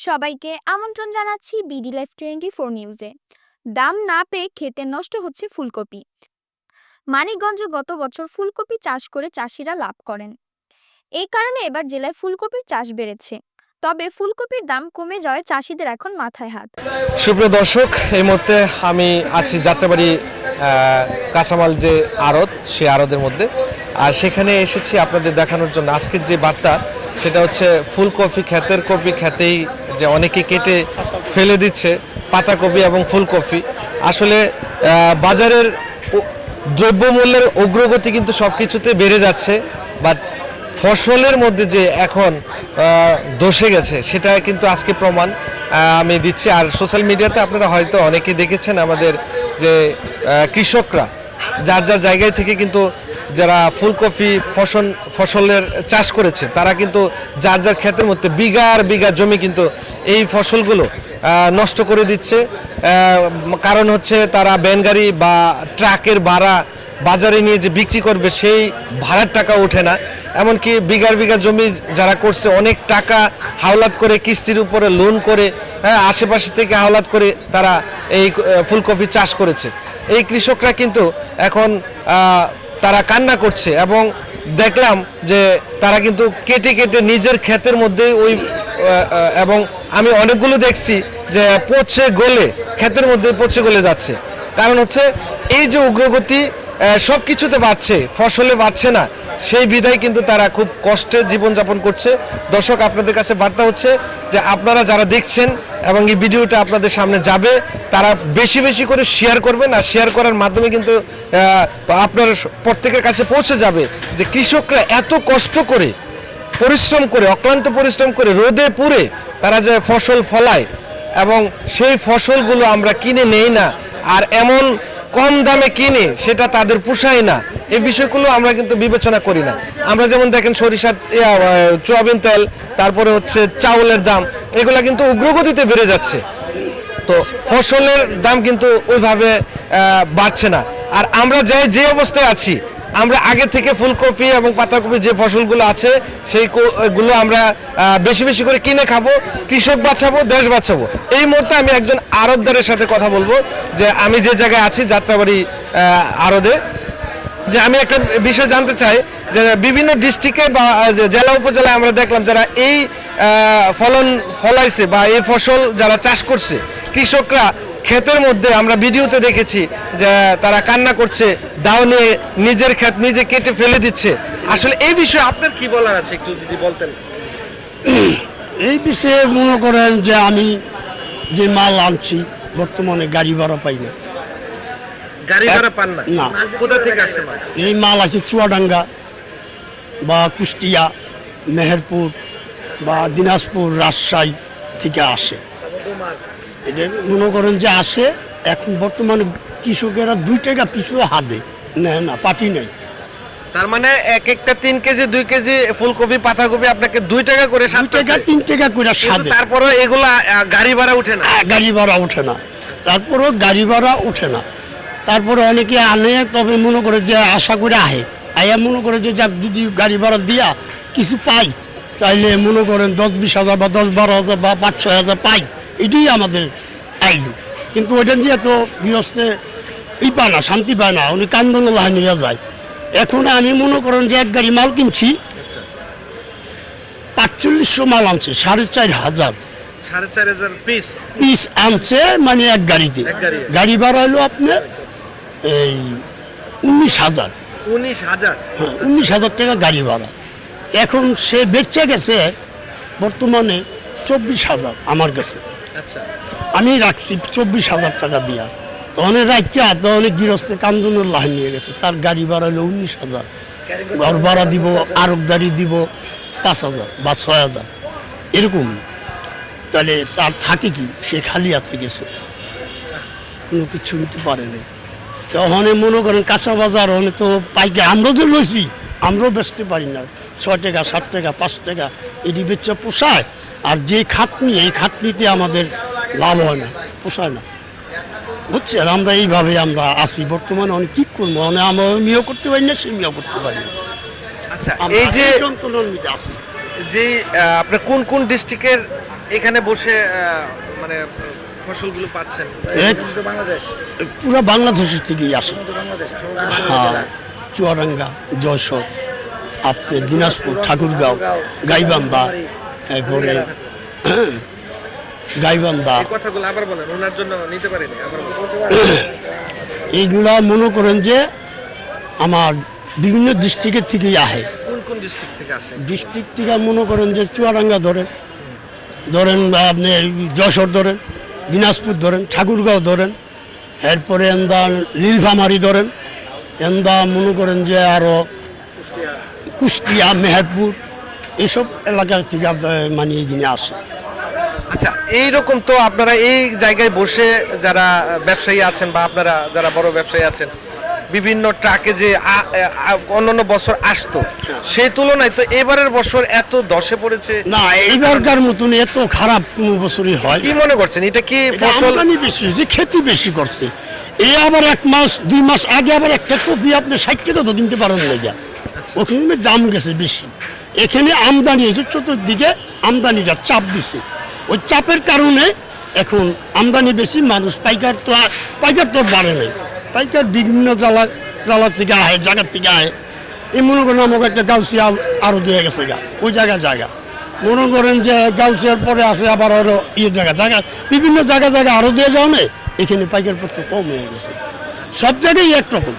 সবাইকে আমন্ত্রণ জানাচ্ছি বিডি লাইফ 24 নিউজে। দাম না পেয়ে খেতে নষ্ট হচ্ছে ফুলকপি। মানিকগঞ্জে গত বছর ফুলকপি চাষ করে চাষিরা লাভ করেন। এই কারণে এবার জেলায় ফুলকপির চাষ বেড়েছে। তবে ফুলকপির দাম কমে যাওয়ায় চাষিদের এখন মাথায় হাত। সুপ্রিয় দর্শক, এই মুহূর্তে আমি আছি যাত্রাবাড়ি কাঁচামাল যে আড়ত, সেই আড়তের মধ্যে। আর সেখানে এসেছি আপনাদের দেখানোর জন্য আজকের যে বার্তা, সেটা হচ্ছে ফুলকপি ক্ষেতের কপি খেতেই যে অনেকে কেটে ফেলে দিচ্ছে পাতাকপি এবং ফুলকপি। আসলে বাজারের দ্রব্যমূল্যের অগ্রগতি কিন্তু সব কিছুতে বেড়ে যাচ্ছে, বাট ফসলের মধ্যে যে এখন দোষে গেছে সেটা কিন্তু আজকে প্রমাণ আমি দিচ্ছি। আর সোশ্যাল মিডিয়াতে আপনারা হয়তো অনেকেই দেখেছেন আমাদের যে কৃষকরা যার যার জায়গায় থেকে কিন্তু যারা ফুলকপি ফসলের চাষ করেছে তারা কিন্তু যার যার ক্ষেতের মধ্যে বিঘার বিঘা জমি কিন্তু এই ফসলগুলো নষ্ট করে দিচ্ছে। কারণ হচ্ছে তারা ভ্যানগাড়ি বা ট্রাকের ভাড়া বাজারে নিয়ে যে বিক্রি করবে সেই ভাড়ার টাকা ওঠে না। এমনকি বিঘার বিঘা জমি যারা করছে অনেক টাকা হাওলাত করে কিস্তির উপরে লোন করে আশেপাশে থেকে হাওলাত করে তারা এই ফুলকপি চাষ করেছে। এই কৃষকরা কিন্তু এখন তারা কান্না করছে এবং দেখলাম যে তারা কিন্তু কেটে কেটে নিজের ক্ষেতের মধ্যে ওই এবং আমি অনেকগুলো দেখছি যে পচে গলে ক্ষেতের মধ্যে পচে গলে যাচ্ছে। কারণ হচ্ছে এই যে উগ্রগতি সব কিছুতে বাড়ছে, ফসলে বাড়ছে না, সেই বিধায় কিন্তু তারা খুব কষ্টে জীবনযাপন করছে। দর্শক, আপনাদের কাছে বার্তা হচ্ছে যে আপনারা যারা দেখছেন এবং এই ভিডিওটা আপনাদের সামনে যাবে, তারা বেশি বেশি করে শেয়ার করবেন। আর শেয়ার করার মাধ্যমে কিন্তু আপনার প্রত্যেকের কাছে পৌঁছে যাবে যে কৃষকরা এত কষ্ট করে পরিশ্রম করে, অক্লান্ত পরিশ্রম করে রোদে পুড়ে তারা যে ফসল ফলায় এবং সেই ফসলগুলো আমরা কিনে নেই না, আর এমন কম দামে কিনে সেটা তাদের পোষায় না, এই বিষয়গুলো আমরা কিন্তু বিবেচনা করি না। আমরা যেমন দেখেন সরিষার সয়াবিন তেল, তারপরে হচ্ছে চাউলের দাম, এগুলা কিন্তু উগ্রগতিতে বেড়ে যাচ্ছে। তো ফসলের দাম কিন্তু ওইভাবে বাড়ছে না। আর আমরা যে অবস্থায় আছি, আমরা আগে থেকে ফুলকপি এবং পাতাকপি যে ফসলগুলো আছে সেইগুলো আমরা বেশি বেশি করে কিনে খাবো, কৃষক বাঁচাবো, দেশ বাঁচাবো। এই মুহূর্তে আমি একজন আড়তদারের সাথে কথা বলবো যে আমি যে জায়গায় আছি যাত্রাবাড়ি আড়তে, যে আমি একটা বিষয় জানতে চাই যে বিভিন্ন ডিস্ট্রিক্টে বা জেলা উপজেলায় আমরা দেখলাম যারা এই ফলাইছে বা এই ফসল যারা চাষ করছে, কৃষকরা ক্ষেতের মধ্যে আমরা ভিডিওতে দেখেছি যে তারা কান্না করছে, দাও নিয়ে নিজের ক্ষেত নিজে কেটে ফেলে দিচ্ছে। আসলে এই বিষয়ে আপনার কি বলার আছে, একটু যদি বলতেন। এই বিষয়ে মনে করেন যে আমি যে মাল আনছি বর্তমানে গাড়ি ভাড়া পাই না। গাড়ি ভাড়া পান না? না। কোথা থেকে আসছে মাল? এই মাল আছে চুয়াডাঙ্গা বা কুষ্টিয়া, মেহেরপুর বা দিনাজপুর, রাজশাহী থেকে আসে। এটা মনে করেন যে আসে। এখন বর্তমানে কৃষকেরা 2 টাকা পিছু হাতে নেয় না, পাটি নেই। তার মানে এক একটা 3 কেজি 2 কেজি ফুলকপি পাতাকপি আপনাকে 2 টাকা করে, 2 টাকা 3 টাকা করে সাদে। তারপরে এগুলা গাড়ি ভাড়া উঠে না? গাড়ি ভাড়া ওঠে না, তারপরেও গাড়ি ভাড়া ওঠে না। তারপরে অনেকে আনে, তবে মনে করে যে আশা করে আহে, আয়া মনে করে যে যাক যদি গাড়ি ভাড়া দিয়া কিছু পাই, তাইলে মনে করেন 10-20 হাজার বা 10-12 হাজার বা 5-6 হাজার পাই, এটাই আমাদের আইলো। কিন্তু ওইটা দিয়ে তো গৃহস্থে পায় না, শান্তি পায় না, উনি কান্দন নিয়ে যায়। এখন আমি মনে করেন যে এক গাড়ি মাল কিনছি, 4500 মাল আনছে, 4500 পিস আনছে, মানে এক গাড়িতে। গাড়ি ভাড়া হলো আপনার এই 19,000। 19,000 টাকা গাড়ি ভাড়া। এখন সে বেচে গেছে বর্তমানে 24,000 আমার কাছে। আমি রাখছি 24,000 টাকা দিয়া। তখন রাখিয়া তখন গৃহস্থে কান্দনের লাইন নিয়ে গেছে, তার গাড়ি ভাড়া হলো 19,000। ঘর ভাড়া দিব, আরবদারি দিব 5,000 বা 6,000 এরকমই। তাহলে তার থাকে কি, সে খালি হাতে গেছে, কোনো কিছু নিতে পারে না। তখন মনে করেন কাঁচা বাজার হলে তো পাইকে আমরা যে লইছি, আমরাও বেচতে পারি না। 6 টাকা 7 টাকা 5 টাকা এটি বেচা পোষায়। আর যে খাটনি, এই খাটনিতে আমাদের লাভ হয় না, পোষায় না, বুঝছেন। আমরা এইভাবে আমরা আসি বর্তমানে। অনেক কী করবো, মানে আমরা মিও করতে পারি না, সে মিও করতে পারি না। আচ্ছা, এই যে যন্ত্রণার মধ্যে আসি, যে আপনার কোন কোন ডিস্ট্রিক্টের এখানে বসে মানে ফসলগুলো পাচ্ছেন? বাংলাদেশ, পুরো বাংলাদেশের থেকেই আসে। হ্যাঁ, চুয়াডাঙ্গা, যশোর, আপনি দিনাজপুর, ঠাকুরগাঁও, গাইবান্ধা, তারপরে গাইবান্ধা, এই কথাগুলো আবার বলেন, ওনার জন্য নিতে পারিনি, আবার বলেন। এইগুলা মনে করেন যে আমার বিভিন্ন ডিস্ট্রিক্টের থেকেই আহে। কোন কোন ডিস্ট্রিক্ট থেকে আসে? ডিস্ট্রিক্ট থেকে মনে করেন যে চুয়াডাঙ্গা ধরেন, বা আপনি যশোর ধরেন, দিনাজপুর ধরেন, ঠাকুরগাঁও ধরেন, এরপরে এন্দা নীলফামারি ধরেন, এন্দা মনে করেন যে আরও কুষ্টিয়া, মেহেরপুর, এইসব এলাকার থেকে আপনার মানে এখানে আসে। আচ্ছা, এইরকম তো আপনারা এই জায়গায় বসে যারা ব্যবসায়ী আছেন বা আপনারা যারা বড় ব্যবসায়ী আছেন, বিভিন্ন ট্রাকে যে অন্যান্য বছর আসতো, সেই তুলনায় তো এবারের বছর এত দশে পড়েছে না, এইবারকার মতন এত খারাপ কোনো বছরই হয়। কি মনে করছেন, এটা কি এটা ফসল আমদানি বেশি হয়েছে, খেতি বেশি করছে। এই আবার 1 মাস 2 মাস আগে আবার একটা কপি আপনি 60 টাকা তো কিনতে পারেন না, যা ওখানে দাম গেছে বেশি। এখানে আমদানি হয়েছে, চতুর্দিকে আমদানিটা চাপ দিছে, ওই চাপের কারণে এখন আমদানি বেশি। মানুষ পাইকার তো বাড়ে নাই, পাইকার বিভিন্ন জায়গা থেকে আহে, জায়গার থেকে আহে। এই মনে করেন আমাকে একটা গাউসিয়া আরো দিয়ে গেছে গা, ওই জায়গা মনে করেন যে গাউসিয়ার পরে আছে আবার আরো জায়গা বিভিন্ন জায়গা আরো দিয়ে যাও না, এখানে পাইকার পত্র কম হয়ে গেছে। সব জায়গায় একরকম,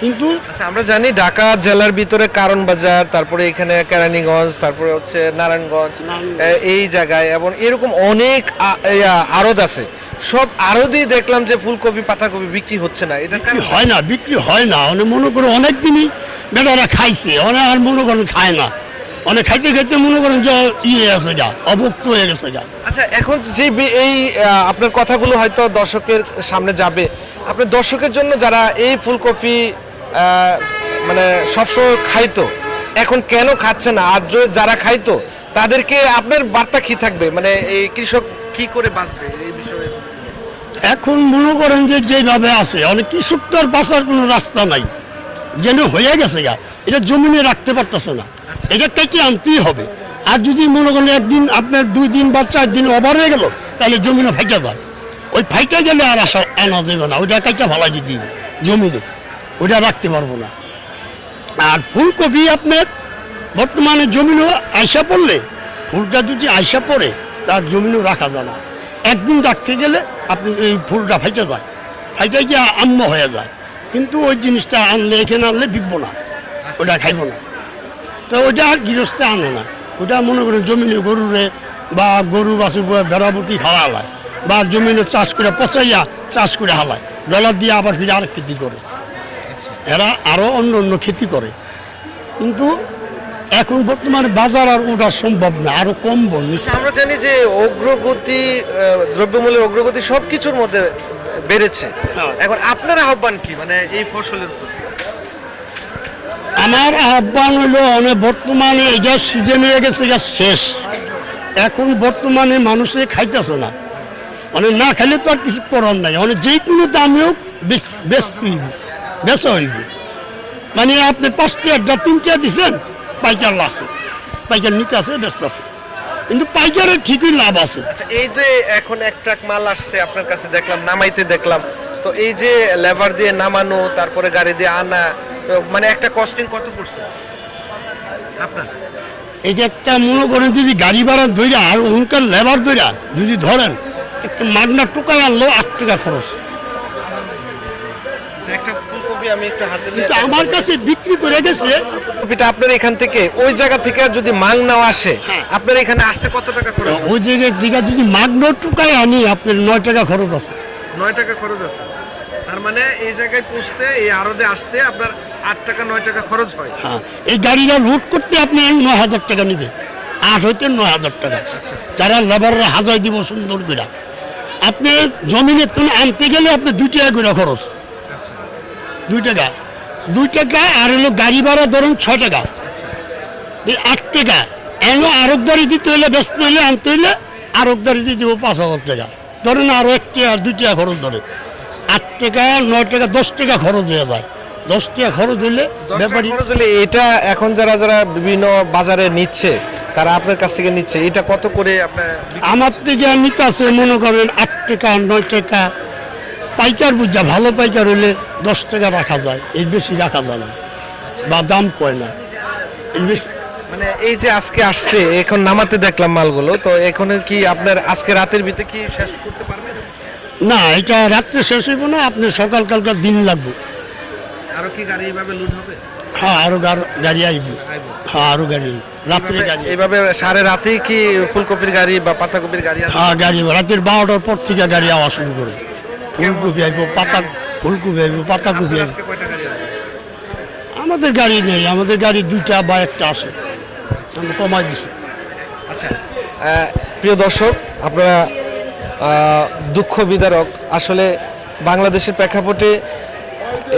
কিন্তু আচ্ছা, আমরা জানি ঢাকা জেলার ভিতরে কারণ বাজার, তারপরে এখানে কেরানীগঞ্জ, তারপরে হচ্ছে নারায়ণগঞ্জ, এই জায়গায় এবং এরকম অনেক আড়ত আছে। সব আড়তেই দেখলাম যে ফুলকপি পাতাকপি বিক্রি হচ্ছে না, এটা বিক্রি হয় না। অনেক মনে করো অনেক দিনই বেটারা খাইছে, অনেক আর মনে করেন খায় না, অনেক খাইতে মনে করেন যে আছে গা, অভুক্ত হয়ে গেছে গা। আচ্ছা, এখন যে এই আপনার কথাগুলো হয়তো দর্শকের সামনে যাবে, আপনার দর্শকের জন্য যারা এই ফুলকপি মানে সবসময় খাইতো, এখন কেন খাচ্ছে না, আর যারা খাইতো তাদেরকে আপনার বার্তা কি থাকবে, মানে এই কৃষক কি করে বাঁচবে এই বিষয়ে? এখন মনে করেন যে যেভাবে আছে, অনেক কৃষক তো আর বাঁচার কোনো রাস্তা নাই, যেন হয়ে গেছে গা, এটা জমিনে রাখতে পারতেছে না, এটা কেটে আনতেই হবে। আর যদি মনে করেন একদিন আপনার 2 দিন বা 4 দিন ওভার হয়ে গেল, তাহলে জমিনে ফাইটা যায়, ওই ফাইটা গেলে আর আনা যাবে না, ওইটা কেটে ফালাই দিতে হবে জমিনে, ওইটা রাখতে পারবো না। আর ফুলকপি আপনার বর্তমানে জমিনও আইসা পড়লে, ফুলটা যদি আইসা পড়ে তার জমিনও রাখা যায় না, একদিন রাখতে গেলে আপনি এই ফুলটা ফাইটা যায়, ফাইটা গিয়ে আম্ম হয়ে যায়। কিন্তু ওই জিনিসটা আনলে, এখানে আনলে বিকবো না, ওটা খাইবো না, তো ওইটা আর গৃহস্থে আনে না। ওটা মনে করেন জমিনে গরুরে বা গরু বাছুর ভেড়া বুকি খাওয়া হালায়, বা জমিনে চাষ করে পচাইয়া চাষ করে হালায়, ডলার দিয়ে আবার ফিরে আরেক খেতি করে, এরা আরও অন্য ক্ষতি করে। কিন্তু এখন বর্তমানে বাজার আর ওটা সম্ভব না, আরো কমবো। আমরা জানি যে অগ্রগতি, দ্রব্যমূল্যের অগ্রগতি সবকিছুর মধ্যে বেড়েছে, এখন আপনার আহ্বান কি, মানে এই ফসলের উপর? আমার আহ্বান হলো, অনেক বর্তমানে এটা সিজন হয়ে গেছে, এটা শেষ। এখন বর্তমানে মানুষে খাইতেছে না, অনেক না খাইলে তো আর কিছু করার নাই, অনেক যে কোনো দামে হোক বেচা হইব। মানে আপনি 5 টাকা 3 টাকা দিচ্ছেন, পাইকার আছে, পাইকার নিতে আছে, ব্যস্ত আছে, কিন্তু পাইকারের ঠিকই লাভ আছে। আচ্ছা, এই যে এখন এক ট্রাক মাল আসছে আপনার কাছে, দেখলাম নামাইতে দেখলাম, তো এই যে লেবার দিয়ে নামানো, তারপরে গাড়ি দিয়ে আনা, মানে একটা কস্টিং কত পড়ছে আপনার? এই যে একটা মনে করেন যদি গাড়ি ভাড়া ধইরা আর ওখানকার লেবার ধইরা যদি ধরেন, একটা মাগনা টোকায় আনলো 8 টাকা খরচ। একটা ফুলকপি আমি একটু হাতে নিয়ে, কিন্তু আমার কাছে বিক্রি করে গেছে, ফুলকপিটা আপনার এখান থেকে ওই জায়গা থেকে যদি মাল নাও আসে, আপনার এখানে আসতে কত টাকা খরচ? ওই জায়গায় দিঘা যদি মাগনা টোকায় আনি, আপনার 9 টাকা খরচ আছে। 9 টাকা খরচ আছে, তার মানে এই জায়গায় পৌঁছতে, এই আড়তে আসতে আপনার 8 টাকা 9 টাকা খরচ হয়। হ্যাঁ, এই গাড়িটা লোড করতে আপনি 9,000 টাকা নিবে, 8 হইতে 9,000 টাকা, যারা লেবাররা হাজার দিব সুন্দর করে। আপনি জমিনের তো আনতে গেলে আপনি 2 টাকা করে খরচ, 2 টাকা আর হলো গাড়ি ভাড়া ধরুন 6 টাকা, 8 টাকা। এনে আরবদারি দিতে হইলে, ব্যস্ত হইলে, আনতে হইলে আরবদারি দিয়ে দিব 5,000 টাকা, ধরেন আরো 1 টাকা 2 টাকা খরচ ধরে, 8 টাকা 9 টাকা 10 টাকা খরচ হয়ে যায়। 10 টাকা খরচ হইলে ব্যাপারী, এটা এখন যারা বিভিন্ন বাজারে নিচ্ছে, তারা আপনার কাছ থেকে নিচ্ছে, এটা কত করে আপনার আমার থেকে নিতে আছে মনে করেন 8 টাকা 9 টাকা পাইকার বুঝা, ভালো পাইকার হলে 10 টাকা রাখা যায়, এর বেশি রাখা যায় না বা দাম কয় না এর বেশি। মানে এই যে আজকে আসছে এখন নামাতে দেখলাম মালগুলো, তো এখন কি আপনার আজকে রাতের ভিতরে কি শেষ করতে পারবেন? না, এটা রাত্রে শেষ হইব না, আপনি সকাল কালকার দিন লাগবে। আরো কি গাড়ি এইভাবে লুট হবে? হ্যাঁ, আরো গাড়ি আইব। হ্যাঁ, আরো গাড়ি আইব, রাত্রে গাড়ি। এইভাবে সাড়ে রাতেই কি ফুলকপির গাড়ি বা পাতাকপির গাড়ি আসবে? হ্যাঁ, গাড়ি রাতের 12টার পর থেকে গাড়ি আওয়া শুরু করবে। ফুলকপি আইব, ফুলকপি আইব, পাতাকপি আইব। আজকে কয়টা গাড়ি আসবে? আমাদের গাড়ি নেই, আমাদের গাড়ি 2টা বা 1টা আসে, আমরা কমাই দিছি। আচ্ছা, প্রিয় দর্শক, আপনারা দুঃখ বিদারক, আসলে বাংলাদেশের প্রেক্ষাপটে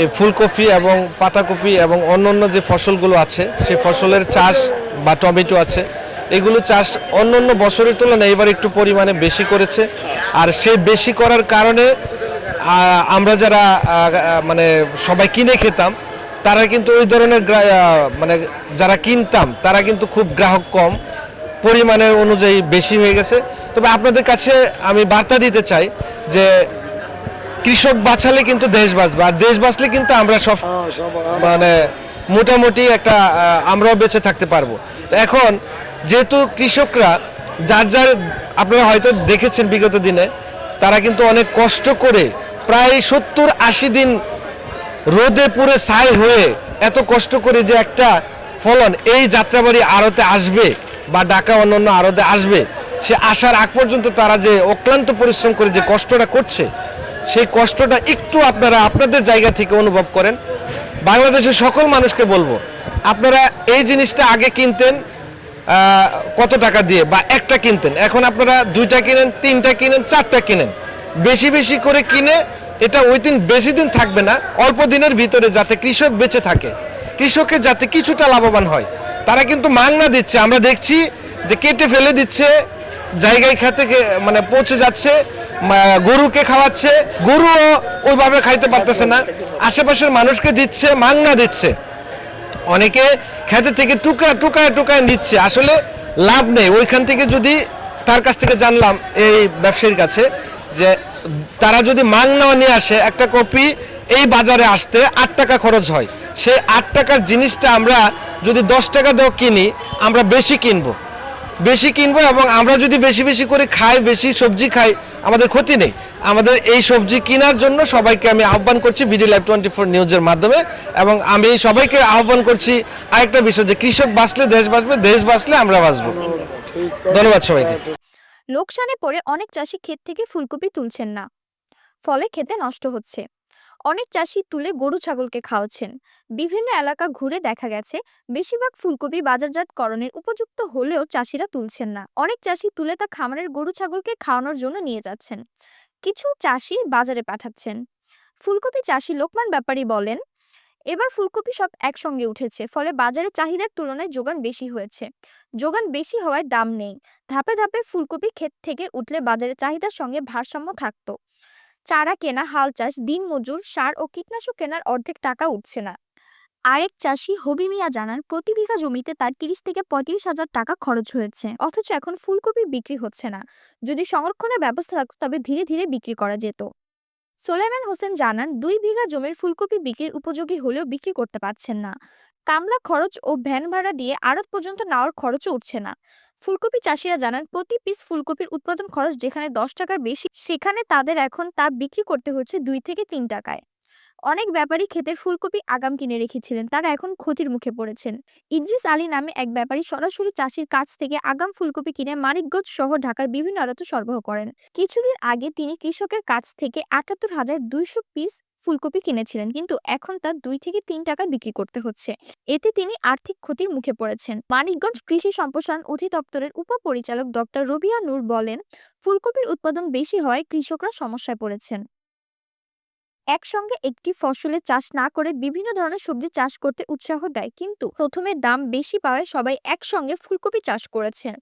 এই ফুলকপি এবং পাতাকপি এবং অন্যান্য যে ফসলগুলো আছে সেই ফসলের চাষ বা টমেটো আছে, এগুলো চাষ অন্যান্য বছরের তুলনায় এবার একটু পরিমাণে বেশি করেছে। আর সেই বেশি করার কারণে আমরা যারা মানে সবাই কিনে খেতাম, তারা কিন্তু ওই ধরনের মানে যারা কিনতাম তারা কিন্তু খুব গ্রাহক কম, পরিমাণের অনুযায়ী বেশি হয়ে গেছে। তবে আপনাদের কাছে আমি বার্তা দিতে চাই যে কৃষক বাঁচালে কিন্তু দেশ বাঁচবে, আর দেশ বাঁচলে কিন্তু আমরা সব মানে মোটামুটি একটা আমরাও বেঁচে থাকতে পারবো। তো এখন যেহেতু কৃষকরা যার যার, আপনারা হয়তো দেখেছেন বিগত দিনে, তারা কিন্তু অনেক কষ্ট করে প্রায় 70-80 দিন রোদে পুড়ে ছাই হয়ে এত কষ্ট করে যে একটা ফলন এই যাত্রাবাড়ি আড়তে আসবে বা ঢাকা অন্যান্য আড়তে আসবে, সে আসার আগ পর্যন্ত তারা যে অক্লান্ত পরিশ্রম করে যে কষ্টটা করছে, সেই কষ্টটা একটু আপনারা আপনাদের জায়গা থেকে অনুভব করেন। বাংলাদেশের সকল মানুষকে বলবো, আপনারা এই জিনিসটা আগে কিনতেন কত টাকা দিয়ে বা একটা কিনতেন, এখন আপনারা 2টা কিনেন, 3টা কিনেন, 4টা কিনেন, বেশি বেশি করে কিনে এটা ওই দিন বেশি দিন থাকবে না, অল্প দিনের ভিতরে যাতে কৃষক বেঁচে থাকে, কৃষকের যাতে কিছুটা লাভবান হয়। তারা কিন্তু মাংনা দিচ্ছে, আমরা দেখছি যে কেটে ফেলে দিচ্ছে, জায়গায় খেতে মানে পৌঁছে যাচ্ছে, গরুকে খাওয়াচ্ছে, গরুও ওইভাবে খাইতে পারতেছে না, আশেপাশের মানুষকে দিচ্ছে, মাংনা দিচ্ছে, অনেকে খেতে থেকে টুকায় টুকায় নিচ্ছে, আসলে লাভ নেই ওইখান থেকে। যদি তার কাছ থেকে জানলাম এই ব্যবসায়ীর কাছে যে তারা যদি মাংনাও নিয়ে আসে, একটা কপি এই বাজারে আসতে 8 টাকা খরচ হয়, সেই 8 টাকার জিনিসটা আমরা যদি 10 টাকা দাও কিনি, আমরা বেশি কিনবো এবং আমরা যদি বেশি বেশি করে খাই, বেশি সবজি খাই, আমাদের ক্ষতি নেই। আমাদের এই সবজি কেনার জন্য সবাইকে আমি আহ্বান করছি ভিডি লাইভ 24 নিউজের মাধ্যমে, এবং আমি সবাইকে আহ্বান করছি আরেকটা বিষয়, যে কৃষক বাঁচলে দেশ বাঁচবে, দেশ বাঁচলে আমরা বাঁচবো। ধন্যবাদ সবাইকে। লোকসানে পড়ে অনেক চাষি ক্ষেত থেকে ফুলকপি তুলছেন না, ফলে খেতে নষ্ট হচ্ছে। অনেক চাষি তুলে গরু ছাগলকে খাওয়াচ্ছেন। বিভিন্ন এলাকা ঘুরে দেখা গেছে বেশিরভাগ ফুলকপি বাজারজাতকরণের উপযুক্ত হলেও চাষিরা তুলছেন না। অনেক চাষি তুলে তা খামারের গরু ছাগলকে খাওয়ানোর জন্য নিয়ে যাচ্ছেন, কিছু চাষি বাজারে পাঠাচ্ছেন। ফুলকপি চাষি লোকমান ব্যাপারী বলেন, এবার ফুলকপি সব একসঙ্গে উঠেছে, ফলে বাজারে চাহিদার তুলনায় যোগান বেশি হয়েছে। যোগান বেশি হওয়ায় দাম নেই। ধাপে ধাপে ফুলকপি ক্ষেত থেকে উঠলে বাজারে চাহিদার সঙ্গে ভারসাম্য থাকতো। চারা কেনা, হাল চাষ, দিনমজুর, সার ও কীটনাশক কেনার অর্ধেক টাকা উঠছে না। আরেক চাষি হবি মিয়া জানান, প্রতি বিঘা জমিতে তার 30 থেকে 35 হাজার টাকা খরচ হয়েছে, অথচ এখন ফুলকপি বিক্রি হচ্ছে না। যদি সংরক্ষণের ব্যবস্থা থাকতো তবে ধীরে ধীরে বিক্রি করা যেত। সোলাইমান হোসেন জানান, 2 বিঘা জমির ফুলকপি বিক্রির উপযোগী হলেও বিক্রি করতে পারছেন না। কামলা খরচ ও ভ্যান ভাড়া দিয়ে আড়ত পর্যন্ত নেওয়ার খরচও উঠছে না। ফুলকপি চাষিরা জানান, প্রতি পিস ফুলকপির উৎপাদন খরচ যেখানে 10 টাকার বেশি, সেখানে তাদের এখন তা বিক্রি করতে হচ্ছে 2 থেকে 3 টাকায়। অনেক ব্যাপারী ক্ষেতের ফুলকপি আগাম কিনে রেখেছিলেন, তারা এখন ক্ষতির মুখে পড়েছেন। ইদ্রিস আলী নামে এক ব্যাপারী সরাসরি চাষির কাছ থেকে আগাম ফুলকপি কিনে মানিকগঞ্জ সহ ঢাকার বিভিন্ন আড়তে সরবরাহ করেন। কিছুদিন আগে তিনি কৃষকের কাছ থেকে ৭৮,২০০ পিস ফুলকপি কিনেছিলেন, কিন্তু এখন তা 2 থেকে 3 টাকায় বিক্রি করতে হচ্ছে। এতে তিনি আর্থিক ক্ষতির মুখে পড়েছেন। মানিকগঞ্জ কৃষি সম্প্রসারণ অধিদপ্তরের উপপরিচালক ডক্টর রবিয়া নূর বলেন, ফুলকপির উৎপাদন বেশি হওয়ায় কৃষকরা সমস্যায় পড়েছেন। একসঙ্গে একটি ফসলের চাষ না করে বিভিন্ন ধরনের সবজি চাষ করতে উৎসাহ দেয়, কিন্তু প্রথমে দাম বেশি পাওয়ায় সবাই একসঙ্গে ফুলকপি চাষ করেছেন।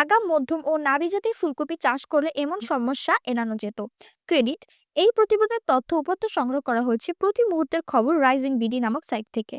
আগাম, মধ্যম ও নাবি জাতের ফুলকপি চাষ করলে এমন সমস্যা এড়ানো যেত। ক্রেডিট, এই প্রতিবেদনের তথ্য উপাত্ত সংগ্রহ করা হয়েছে প্রতি মুহূর্তের খবর রাইজিং বিডি নামক সাইট থেকে।